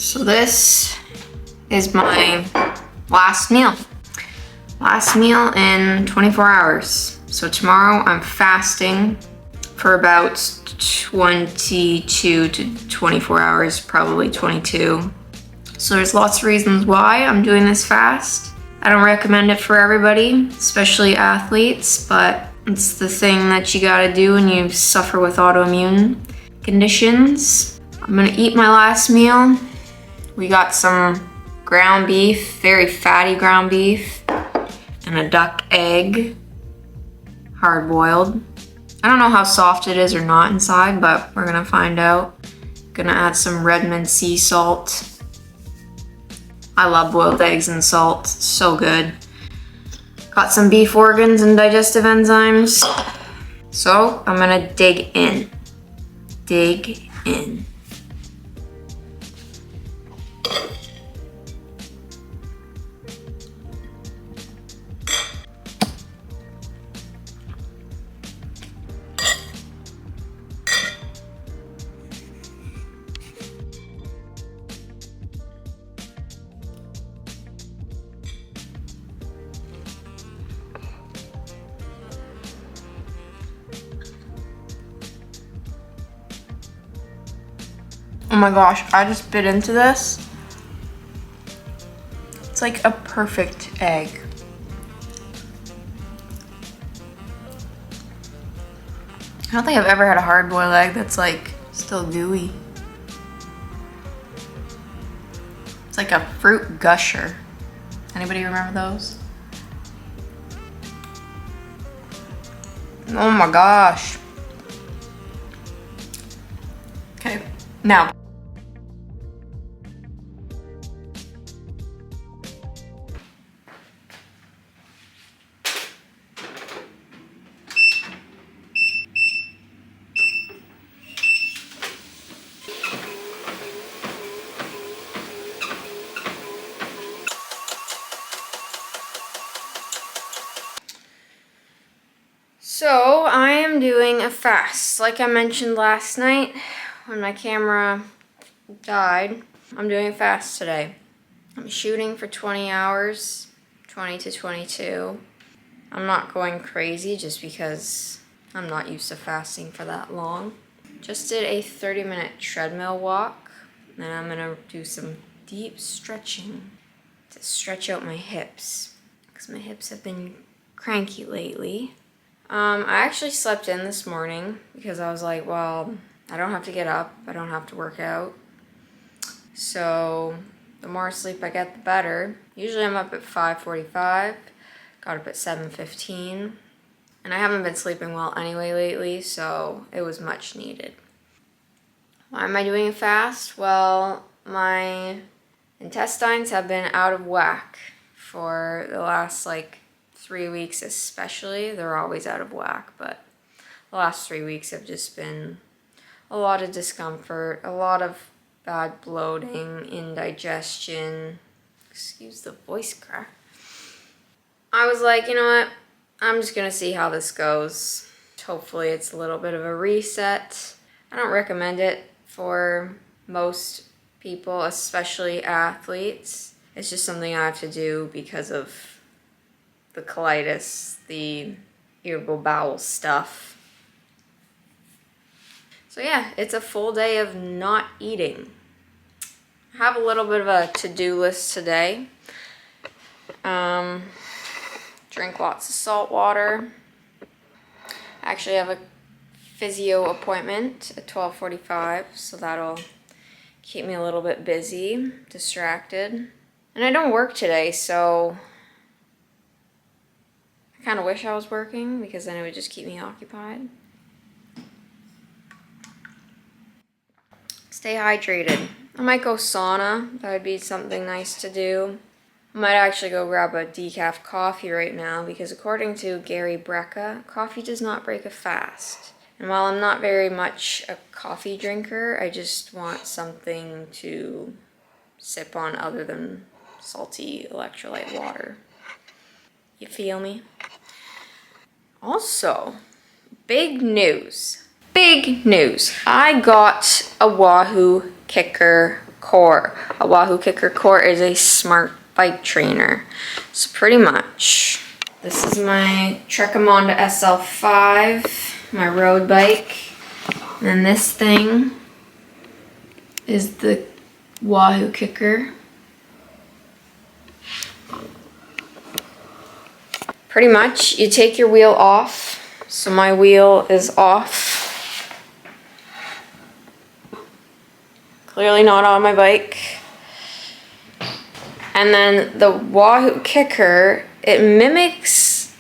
So this is my last meal. Last meal in 24 hours. So tomorrow I'm fasting for about 22 to 24 hours, probably 22. So there's lots of reasons why I'm doing this fast. I don't recommend it for everybody, especially athletes, but it's the thing that you gotta do when you suffer with autoimmune conditions. I'm gonna eat my last meal. We got some ground beef, very fatty ground beef, and a duck egg, hard boiled. I don't know how soft it is or not inside, but we're gonna find out. Gonna add some Redmond sea salt. I love boiled eggs and salt, so good. Got some beef organs and digestive enzymes. So I'm gonna dig in. Dig in. Oh my gosh, I just bit into this. It's like a perfect egg. I don't think I've ever had a hard-boiled egg that's like still gooey. It's like a fruit gusher. Anybody remember those? Oh my gosh. Okay, now. So I am doing a fast. Like I mentioned last night when my camera died, I'm doing a fast today. I'm shooting for 20 hours, 20 to 22. I'm not going crazy just because I'm not used to fasting for that long. Just did a 30-minute treadmill walk, and I'm gonna do some deep stretching to stretch out my hips because my hips have been cranky lately. I actually slept in this morning because I was like, well, I don't have to get up. I don't have to work out. So the more sleep I get, the better. Usually I'm up at 5:45. Got up at 7:15. And I haven't been sleeping well anyway lately, so it was much needed. Why am I doing a fast? Well, my intestines have been out of whack for the last 3 weeks especially. They're always out of whack, but the last 3 weeks have just been a lot of discomfort, a lot of bad bloating, indigestion. Excuse the voice crack. I was like, you know what? I'm just gonna see how this goes. Hopefully it's a little bit of a reset. I don't recommend it for most people, especially athletes. It's just something I have to do because of the colitis, the irritable bowel stuff. So yeah, it's a full day of not eating. I have a little bit of a to-do list today. Drink lots of salt water. I actually have a physio appointment at 12:45, so that'll keep me a little bit busy, distracted. And I don't work today, so I kind of wish I was working because then it would just keep me occupied. Stay hydrated. I might go sauna. That would be something nice to do. I might actually go grab a decaf coffee right now because according to Gary Brecka, coffee does not break a fast. And while I'm not very much a coffee drinker, I just want something to sip on other than salty electrolyte water. You feel me? Also, big news. Big news. I got a Wahoo Kicker Core. A Wahoo KICKR Core is a smart bike trainer. So pretty much, this is my Trekomonda SL5, my road bike. And then this thing is the Wahoo KICKR. Pretty much, you take your wheel off. So my wheel is off. Clearly not on my bike. And then the Wahoo KICKR, it mimics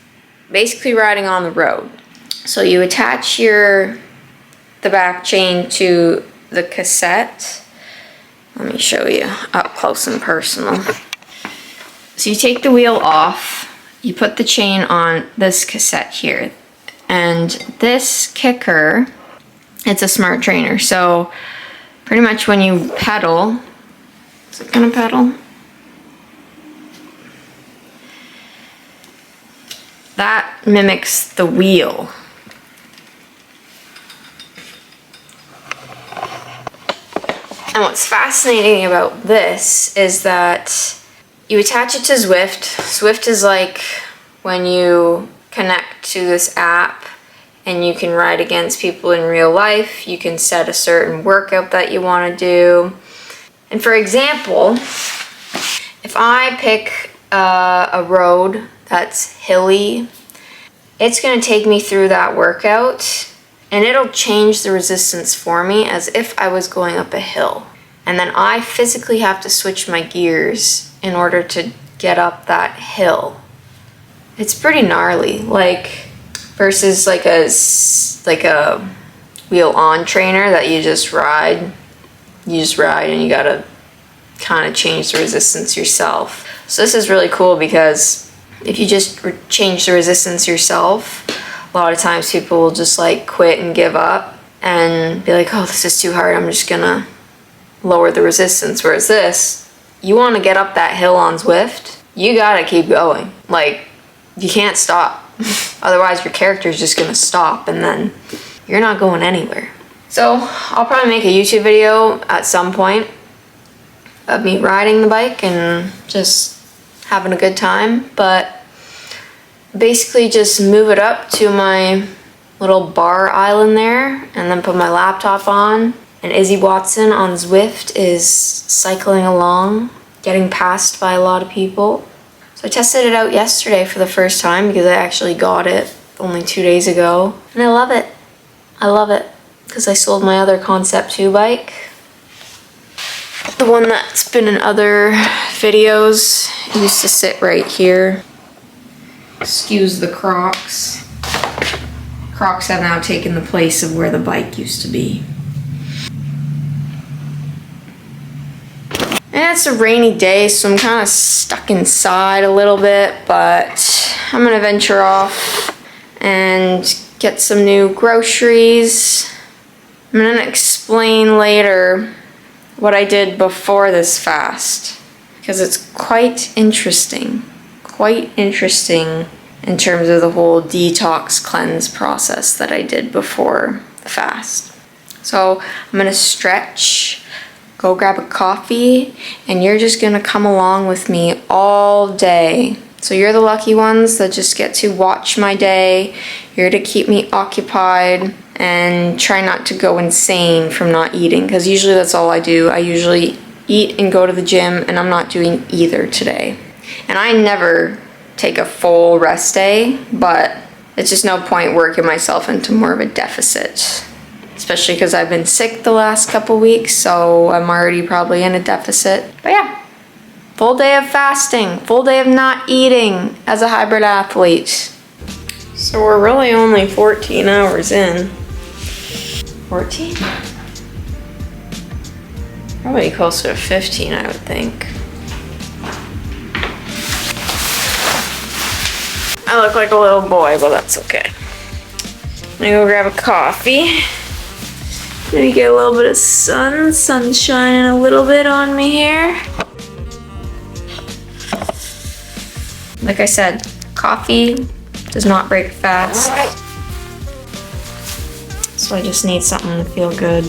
basically riding on the road. So you attach the back chain to the cassette. Let me show you up close and personal. So you take the wheel off. You put the chain on this cassette here, and this KICKR, it's a smart trainer. So pretty much when you pedal, is it gonna pedal? That mimics the wheel. And what's fascinating about this is that you attach it to Zwift. Zwift is like when you connect to this app and you can ride against people in real life. You can set a certain workout that you want to do. And for example, if I pick a road that's hilly, it's going to take me through that workout and it'll change the resistance for me as if I was going up a hill. And then I physically have to switch my gears in order to get up that hill. It's pretty gnarly, like versus like a wheel-on trainer that you just ride. You just ride and you gotta kind of change the resistance yourself. So this is really cool because if you just change the resistance yourself, a lot of times people will just like quit and give up and be like, oh, this is too hard, I'm just gonna lower the resistance. Whereas this, you want to get up that hill on Zwift, you gotta keep going. Like, you can't stop. Otherwise your character's just gonna stop and then you're not going anywhere. So I'll probably make a YouTube video at some point of me riding the bike and just having a good time, but basically just move it up to my little bar island there and then put my laptop on. And Izzy Watson on Zwift is cycling along, getting passed by a lot of people. So I tested it out yesterday for the first time because I actually got it only 2 days ago. And I love it. I love it because I sold my other Concept 2 bike. The one that's been in other videos. It used to sit right here. Excuse the Crocs. Crocs have now taken the place of where the bike used to be. And it's a rainy day, so I'm kind of stuck inside a little bit, but I'm gonna venture off and get some new groceries. I'm gonna explain later what I did before this fast, because it's quite interesting in terms of the whole detox cleanse process that I did before the fast. So I'm gonna stretch, go grab a coffee, and you're just gonna come along with me all day. So you're the lucky ones that just get to watch my day. You're to keep me occupied and try not to go insane from not eating, because usually that's all I do. I usually eat and go to the gym, and I'm not doing either today. And I never take a full rest day, but it's just no point working myself into more of a deficit. Especially because I've been sick the last couple weeks, so I'm already probably in a deficit. But yeah, full day of fasting, full day of not eating as a hybrid athlete. So we're really only 14 hours in. 14? Probably closer to 15, I would think. I look like a little boy, but that's okay. I'm gonna go grab a coffee. Maybe get a little bit of sun shining a little bit on me here. Like I said, coffee does not break fast. So I just need something to feel good.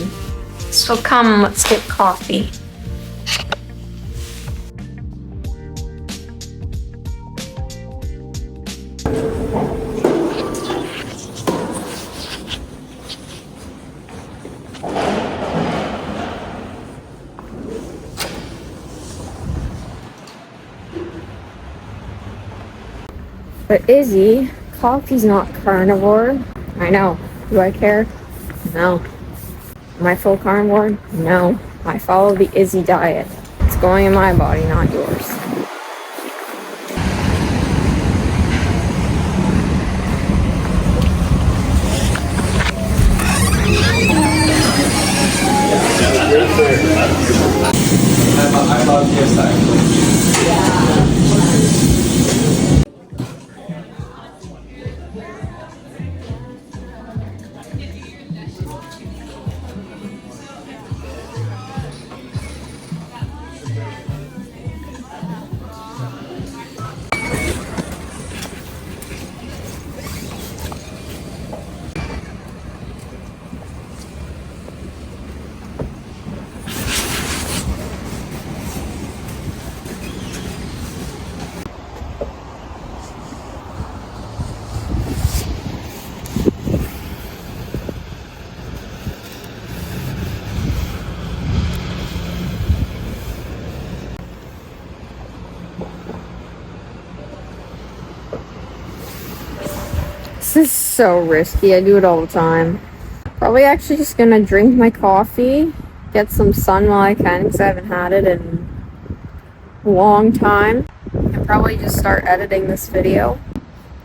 So come, let's get coffee. But Izzy, coffee's not carnivore. I know. Do I care? No. Am I full carnivore? No. I follow the Izzy diet. It's going in my body, not yours. I love your side. This is so risky. I do it all the time. Probably actually just gonna drink my coffee, get some sun while I can because I haven't had it in a long time, and probably just start editing this video.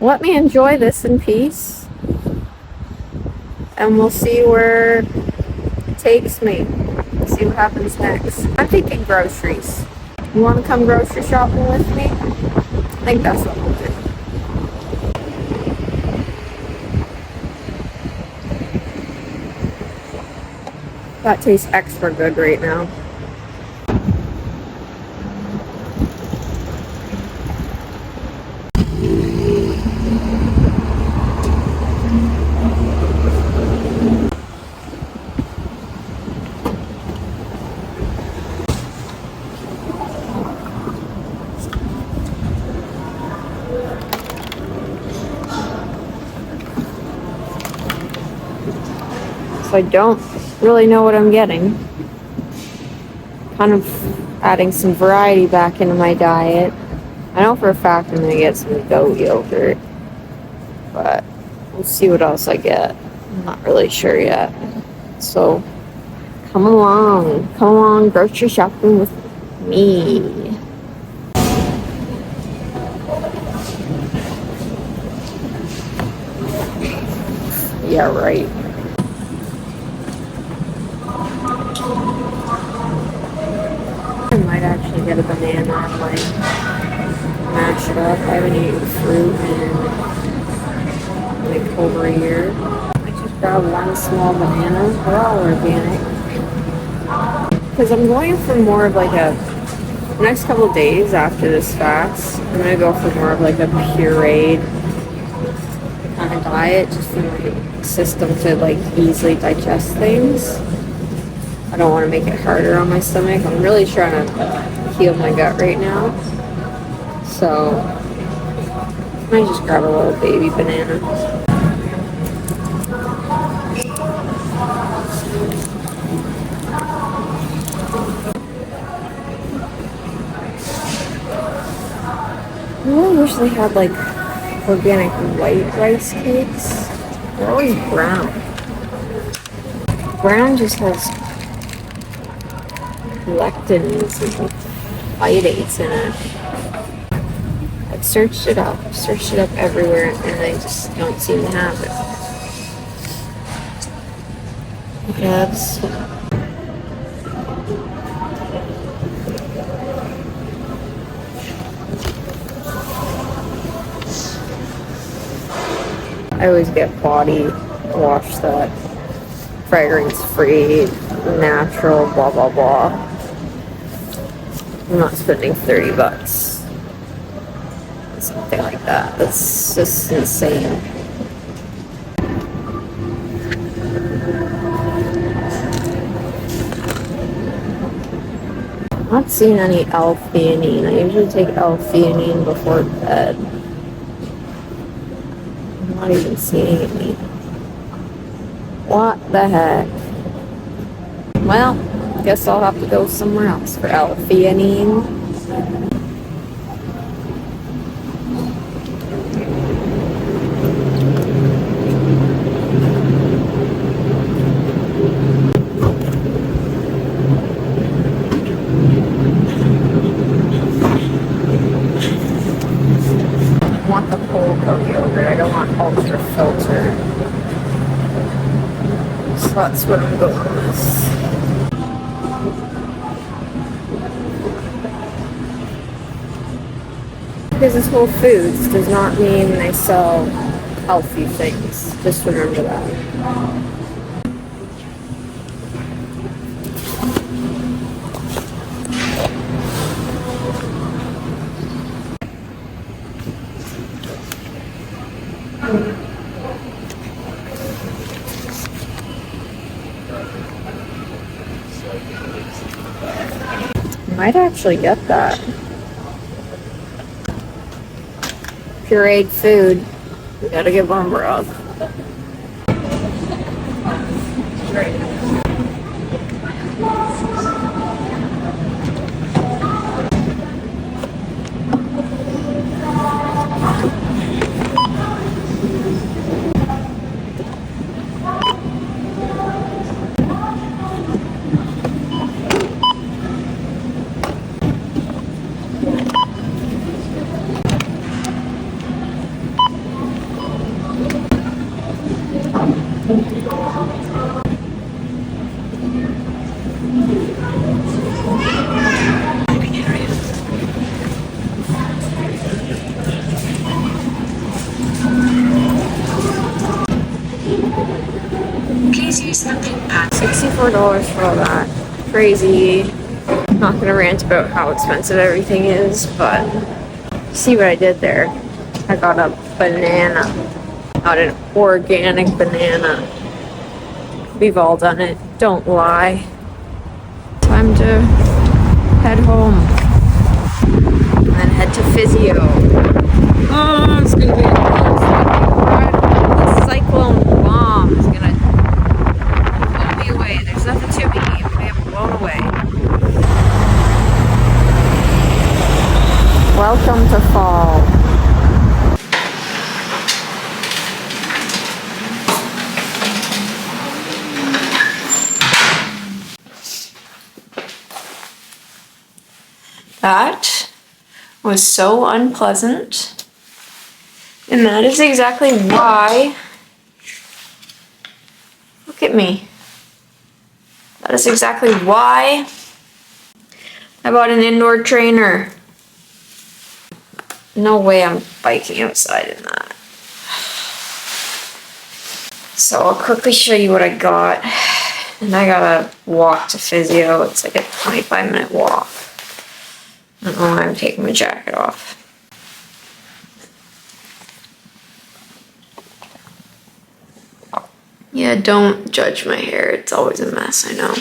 Let me enjoy this in peace, and we'll see where it takes me. See what happens next. I'm thinking groceries. You want to come grocery shopping with me? I think that's what we'll do. That tastes extra good right now. So I don't really know what I'm getting. Kind of adding some variety back into my diet. I know for a fact I'm gonna get some goat yogurt, but we'll see what else I get. I'm not really sure yet. So come along, grocery shopping with me. Yeah, right. I might actually get a banana and like mash it up. I haven't eaten fruit in like over a year. I just grabbed one small banana. They're all organic. Because I'm going for more of like the next couple of days after this fast, I'm going to go for more of like a pureed kind of diet, just for my system to like easily digest things. I don't want to make it harder on my stomach. I'm really trying to heal my gut right now. So I might just grab a little baby banana. I really wish they had like organic white rice cakes. They're always brown. Brown just has lectins and phytates in it. I've searched it up everywhere, and I just don't seem to have it. Yes. I always get body wash that fragrance free, natural, blah blah blah. I'm not spending $30 on something like that. That's just insane. I'm not seeing any L-theanine. I usually take L-theanine before bed. I'm not even seeing any. What the heck? Well, guess I'll have to go somewhere else for L-theanine. That's what I'm going with. Because it's Whole Foods does not mean they sell healthy things. Just remember that. Might actually get that. Pureed food. We gotta get bone broth. $64 for all that. Crazy. I'm not gonna rant about how expensive everything is, but see what I did there. I got a banana. Got an organic banana. We've all done it. Don't lie. Time to head home. And then head to physio. Oh, it's gonna be the cyclone bomb is gonna blow me away. There's nothing to me. I am blown away. Welcome to fall. That was so unpleasant. And that is exactly why, look at me. That is exactly why I bought an indoor trainer. No way I'm biking outside in that. So I'll quickly show you what I got. And I gotta walk to physio. It's like a 25-minute walk. I don't know why I'm taking my jacket off. Yeah, don't judge my hair. It's always a mess, I know.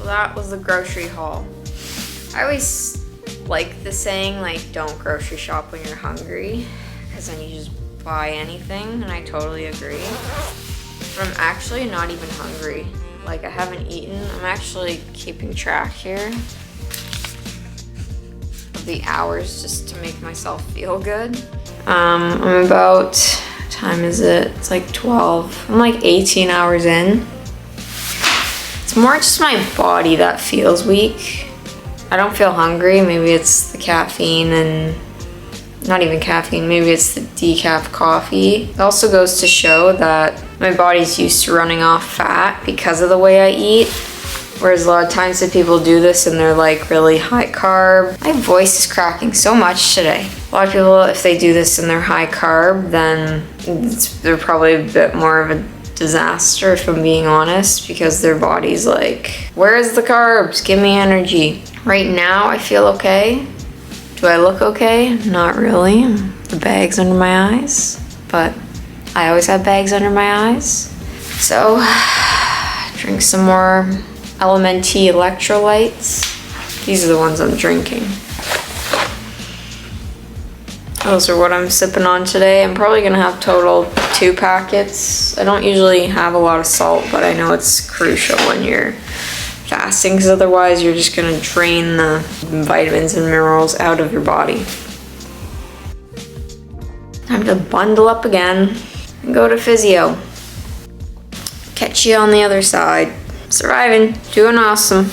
That was the grocery haul. I always like the saying, like, don't grocery shop when you're hungry, because then you just buy anything, and I totally agree. But I'm actually not even hungry. Like, I haven't eaten. I'm actually keeping track here of the hours just to make myself feel good. I'm about, what time is it? It's like 12. I'm like 18 hours in. It's more just my body that feels weak. I don't feel hungry. Maybe it's the caffeine and not even caffeine. Maybe it's the decaf coffee. It also goes to show that my body's used to running off fat because of the way I eat. Whereas a lot of times that people do this and they're like really high carb. My voice is cracking so much today. A lot of people, if they do this and they're high carb, then they're probably a bit more of a disaster, if I'm being honest, because their body's like, where's the carbs? Give me energy. Right now, I feel okay. Do I look okay? Not really. The bags under my eyes, but I always have bags under my eyes. So, drink some more LMNT electrolytes. These are the ones I'm drinking. Those are what I'm sipping on today. I'm probably gonna have total 2 packets. I don't usually have a lot of salt, but I know it's crucial when you're fasting, because otherwise you're just gonna drain the vitamins and minerals out of your body. Time to bundle up again and go to physio. Catch you on the other side. Surviving, doing awesome.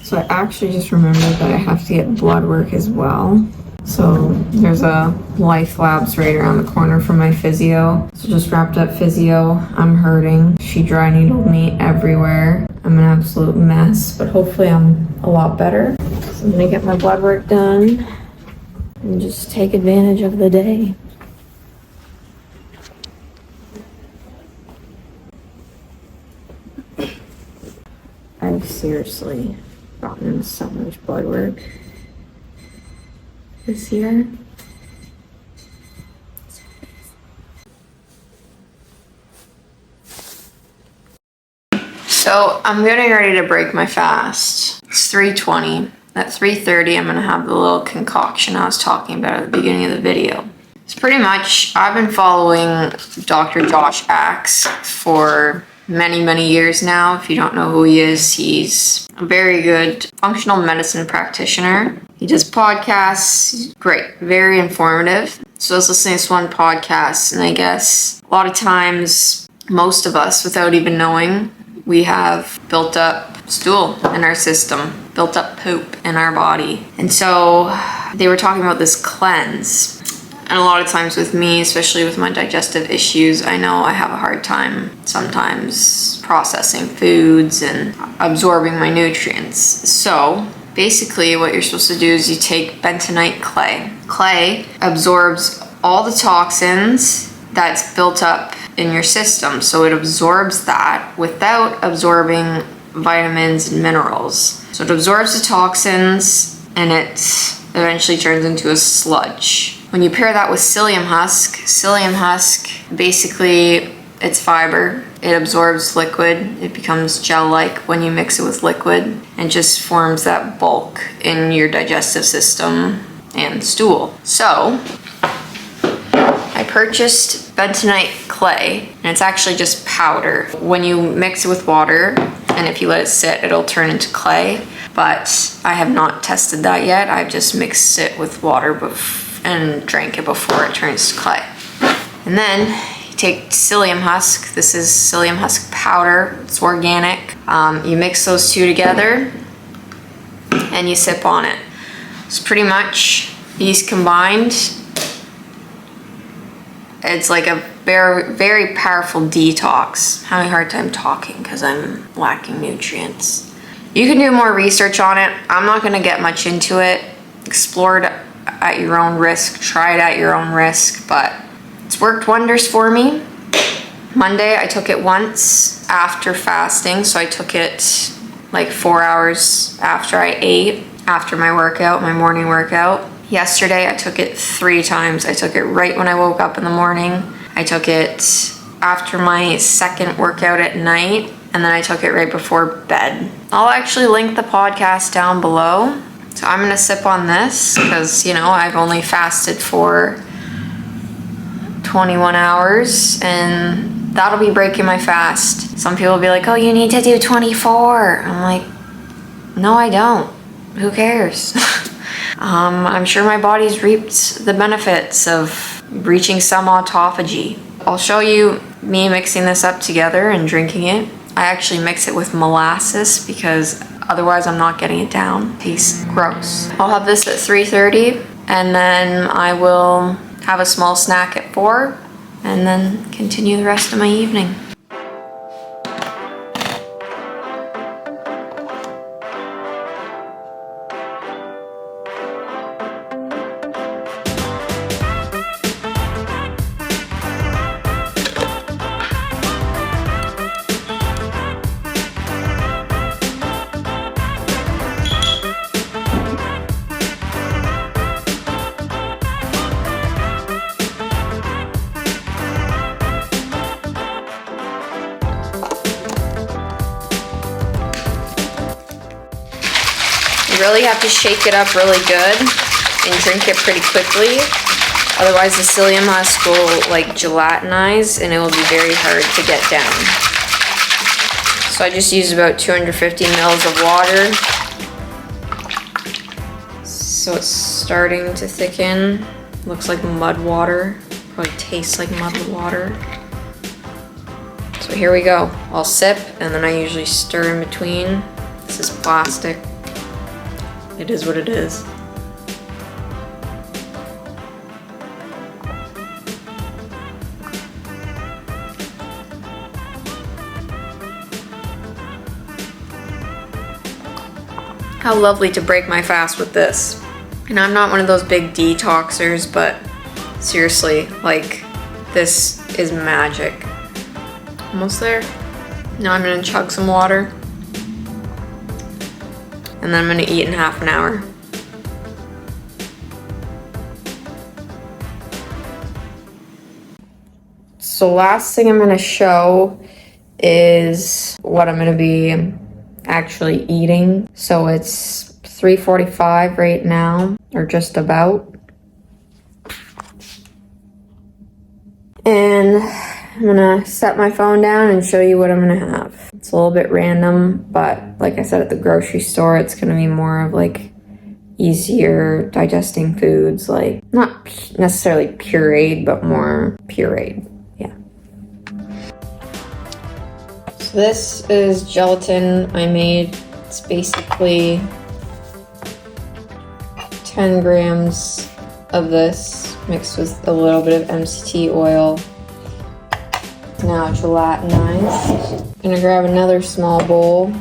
So I actually just remembered that I have to get blood work as well. So there's a Life Labs right around the corner from my physio. So just wrapped up physio. I'm hurting. She dry needled me everywhere. I'm an absolute mess, but hopefully I'm a lot better. So I'm gonna get my blood work done and just take advantage of the day. I've seriously gotten so much blood work this year. So I'm getting ready to break my fast. It's 3:20. At 3:30, I'm gonna have the little concoction I was talking about at the beginning of the video. It's pretty much, I've been following Dr. Josh Axe for many years now. If you don't know who he is, he's a very good functional medicine practitioner. He does podcasts. He's great, very informative. So I was listening to this one podcast, and I guess a lot of times, most of us, without even knowing, we have built up stool in our system, built up poop in our body. And so they were talking about this cleanse. And a lot of times with me, especially with my digestive issues, I know I have a hard time sometimes processing foods and absorbing my nutrients. So basically what you're supposed to do is you take bentonite clay. Clay absorbs all the toxins that's built up in your system. So it absorbs that without absorbing vitamins and minerals. So it absorbs the toxins and it eventually turns into a sludge. When you pair that with psyllium husk, basically it's fiber. It absorbs liquid. It becomes gel-like when you mix it with liquid and just forms that bulk in your digestive system and stool. So I purchased bentonite clay, and it's actually just powder. When you mix it with water, and if you let it sit, it'll turn into clay. But I have not tested that yet. I've just mixed it with water and drank it before it turns to clay. And then you take psyllium husk. This is psyllium husk powder. It's organic. You mix those two together and you sip on it. It's pretty much these combined. It's like a very powerful detox. I'm having a hard time talking because I'm lacking nutrients. You can do more research on it. I'm not going to get much into it. Explore it at your own risk. Try it at your own risk, but it's worked wonders for me. Monday, I took it once after fasting, so I took it like 4 hours after I ate, after my workout, my morning workout. Yesterday, I took it 3 times. I took it right when I woke up in the morning. I took it after my second workout at night, and then I took it right before bed. I'll actually link the podcast down below. So I'm gonna sip on this because, you know, I've only fasted for 21 hours and that'll be breaking my fast. Some people will be like, oh, you need to do 24. I'm like, no, I don't. Who cares? I'm sure my body's reaped the benefits of reaching some autophagy. I'll show you me mixing this up together and drinking it. I actually mix it with molasses because otherwise I'm not getting it down. Tastes gross. I'll have this at 3:30 and then I will have a small snack at 4 and then continue the rest of my evening. really have to shake it up really good and drink it pretty quickly. Otherwise the psyllium husk will like gelatinize and it will be very hard to get down. So I just use about 250 mils of water. So it's starting to thicken. Looks like mud water. Probably tastes like mud water. So here we go. I'll sip and then I usually stir in between. This is plastic. It is what it is. How lovely to break my fast with this. And I'm not one of those big detoxers, but seriously, like, this is magic. Almost there. Now I'm gonna chug some water. And then I'm gonna eat in half an hour. So last thing I'm gonna show is what I'm gonna be actually eating. So it's 3:45 right now, or just about. And I'm gonna set my phone down and show you what I'm gonna have. It's a little bit random, but like I said, at the grocery store, it's gonna be more of like easier digesting foods, like not necessarily pureed, but more pureed. Yeah. So this is gelatin I made. It's basically 10 grams of this mixed with a little bit of MCT oil. Now gelatinized. I'm gonna grab another small bowl.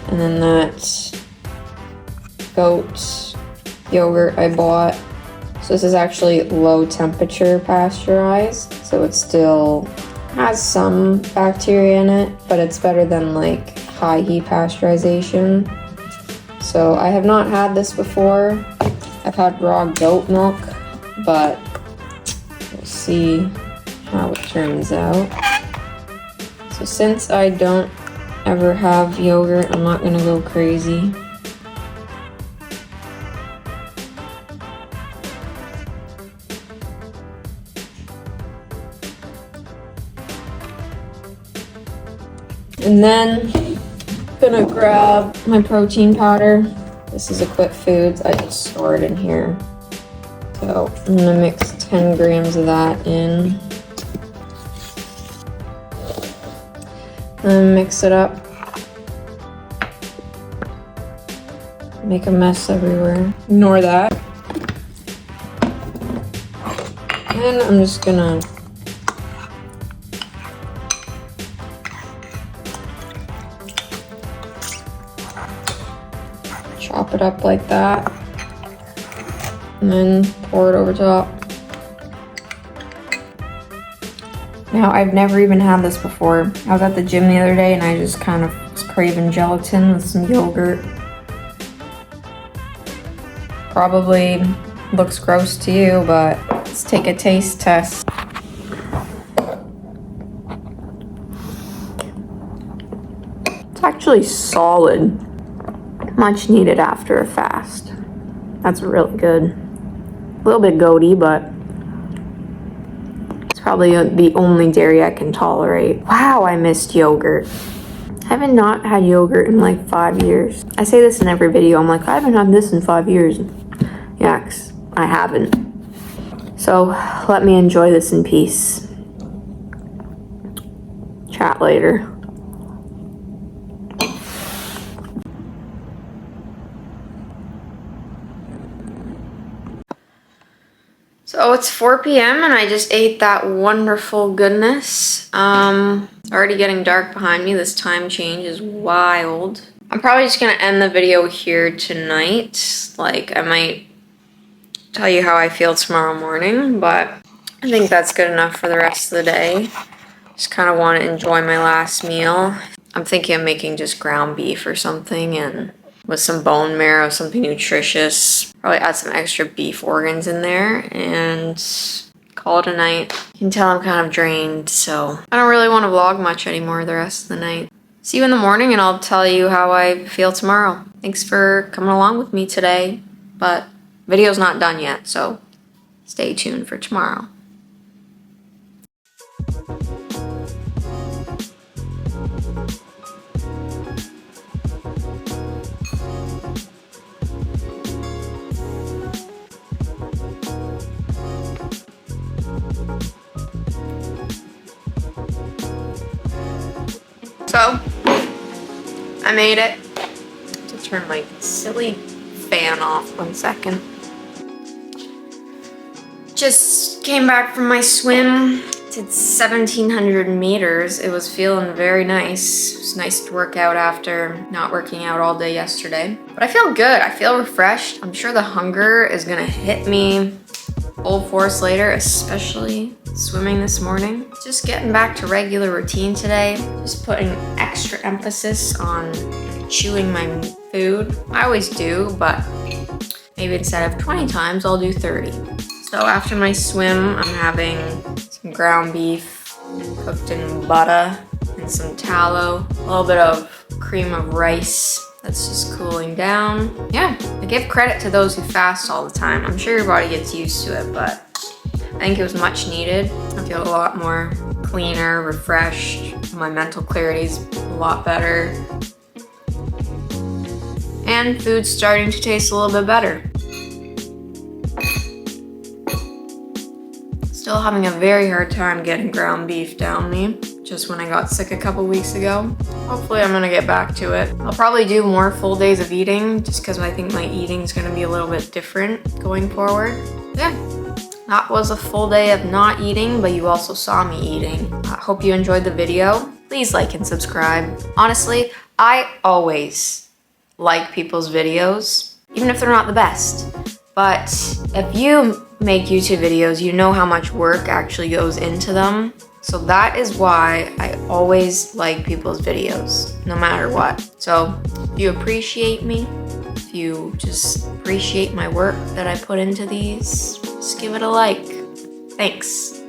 And then that goat yogurt I bought. So this is actually low temperature pasteurized. So it still has some bacteria in it, but it's better than like high heat pasteurization. So I have not had this before. I've had raw goat milk, but we'll see how it turns out. So since I don't ever have yogurt, I'm not gonna go crazy. And then I'm gonna grab my protein powder. This is a Quit Foods. I just store it in here. So I'm gonna mix 10 grams of that in. And mix it up. Make a mess everywhere. Ignore that. And I'm just gonna chop it up like that. And then pour it over top. Now, I've never even had this before. I was at the gym the other day and I just kind of was craving gelatin with some yogurt. Probably looks gross to you, but let's take a taste test. It's actually solid. Much needed after a fast. That's really good. A little bit goaty, but it's probably the only dairy I can tolerate. Wow, I missed yogurt. I haven't not had yogurt in like 5 years. I say this in every video. I'm like, I haven't had this in 5 years. Yeah, 'cause I haven't. So let me enjoy this in peace. Chat later. So it's 4 p.m. and I just ate that wonderful goodness. It's already getting dark behind me. This time change is wild. I'm probably just gonna end the video here tonight. Like, I might tell you how I feel tomorrow morning, but I think that's good enough for the rest of the day. Just kind of want to enjoy my last meal. I'm thinking of making just ground beef or something, and with some bone marrow, something nutritious. Probably add some extra beef organs in there and call it a night. You can tell I'm kind of drained, so I don't really want to vlog much anymore the rest of the night. See you in the morning and I'll tell you how I feel tomorrow. Thanks for coming along with me today, but video's not done yet, so stay tuned for tomorrow. So, I made it. To turn my silly fan off 1 second. Just came back from my swim. Did 1,700 meters. It was feeling very nice. It was nice to work out after not working out all day yesterday. But I feel good. I feel refreshed. I'm sure the hunger is gonna hit me full force later, especially swimming this morning. Just getting back to regular routine today. Just putting extra emphasis on chewing my food. I always do, but maybe instead of 20 times, I'll do 30. So after my swim, I'm having some ground beef cooked in butter and some tallow, a little bit of cream of rice that's just cooling down. Yeah, I give credit to those who fast all the time. I'm sure your body gets used to it, but I think it was much needed. I feel a lot more cleaner, refreshed. My mental clarity's a lot better. And food's starting to taste a little bit better. Still having a very hard time getting ground beef down me, just when I got sick a couple weeks ago. Hopefully I'm gonna get back to it. I'll probably do more full days of eating, just because I think my eating's gonna be a little bit different going forward. Yeah, that was a full day of not eating, but you also saw me eating. I hope you enjoyed the video. Please like and subscribe. Honestly, I always like people's videos, even if they're not the best. But if you make YouTube videos, you know how much work actually goes into them. So that is why I always like people's videos, no matter what. So if you appreciate me, if you just appreciate my work that I put into these, just give it a like. Thanks.